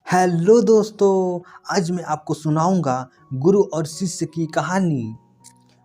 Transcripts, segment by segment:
Hello दोस्तों, आज मैं आपको सुनाऊंगा गुरु और शिष्य की कहानी।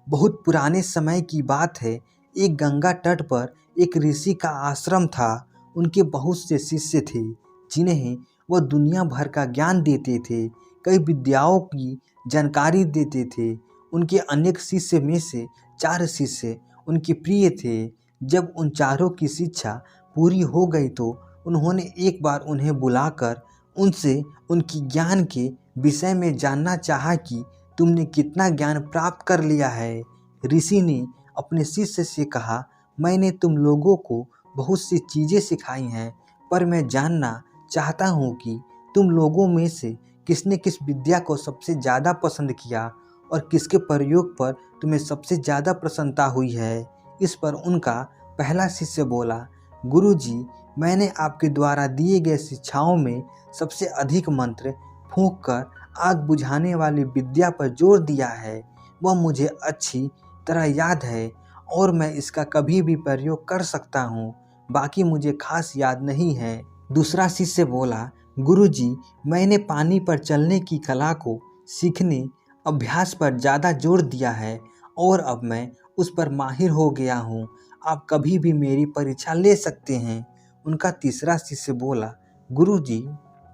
बहुत पुराने समय की बात है। एक गंगा तट पर एक ऋषि का आश्रम था। उनके बहुत से शिष्य थे जिन्हें वह दुनिया भर का ज्ञान देते थे, कई विद्याओं की जानकारी देते थे। उनके अनेक शिष्य में से 4 शिष्य उनके प्रिय थे। जब उन चारों की शिक्षा पूरी हो गई तो उन्होंने एक बार उन्हें बुलाकर उनसे उनकी ज्ञान के विषय में जानना चाहा कि तुमने कितना ज्ञान प्राप्त कर लिया है। ऋषि ने अपने शिष्य से कहा, मैंने तुम लोगों को बहुत सी चीज़ें सिखाई हैं, पर मैं जानना चाहता हूँ कि तुम लोगों में से किसने किस विद्या को सबसे ज़्यादा पसंद किया और किसके प्रयोग पर तुम्हें सबसे ज़्यादा प्रसन्नता हुई है। इस पर उनका पहला शिष्य बोला, गुरुजी, मैंने आपके द्वारा दिए गए शिक्षाओं में सबसे अधिक मंत्र फूंक कर आग बुझाने वाली विद्या पर जोर दिया है। वह मुझे अच्छी तरह याद है और मैं इसका कभी भी प्रयोग कर सकता हूँ। बाकी मुझे खास याद नहीं है। दूसरा शिष्य बोला, गुरुजी, मैंने पानी पर चलने की कला को सीखने अभ्यास पर ज़्यादा जोर दिया है और अब मैं उस पर माहिर हो गया हूँ। आप कभी भी मेरी परीक्षा ले सकते हैं। उनका तीसरा शिष्य बोला, गुरुजी,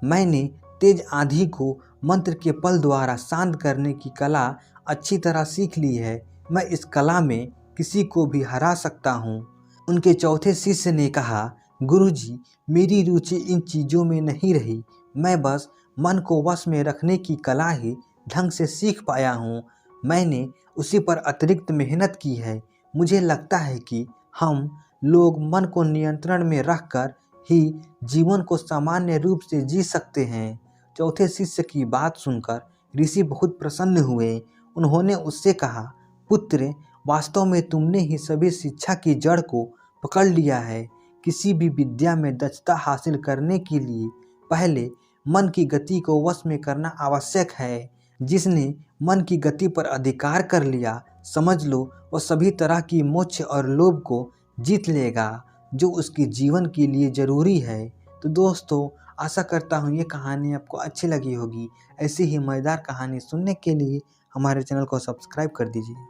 मैंने तेज आंधी को मंत्र के बल द्वारा शांत करने की कला अच्छी तरह सीख ली है। मैं इस कला में किसी को भी हरा सकता हूँ। उनके चौथे शिष्य ने कहा, गुरुजी, मेरी रुचि इन चीज़ों में नहीं रही। मैं बस मन को वश में रखने की कला ही ढंग से सीख पाया हूँ। मैंने उसी पर अतिरिक्त मेहनत की है। मुझे लगता है कि हम लोग मन को नियंत्रण में रखकर ही जीवन को सामान्य रूप से जी सकते हैं। चौथे शिष्य की बात सुनकर ऋषि बहुत प्रसन्न हुए। उन्होंने उससे कहा, पुत्र, वास्तव में तुमने ही सभी शिक्षा की जड़ को पकड़ लिया है। किसी भी विद्या में दक्षता हासिल करने के लिए पहले मन की गति को वश में करना आवश्यक है। जिसने मन की गति पर अधिकार कर लिया, समझ लो वह सभी तरह की मोक्ष और लोभ को जीत लेगा, जो उसके जीवन के लिए ज़रूरी है। तो दोस्तों, आशा करता हूँ ये कहानी आपको अच्छी लगी होगी। ऐसी ही मज़ेदार कहानी सुनने के लिए हमारे चैनल को सब्सक्राइब कर दीजिए।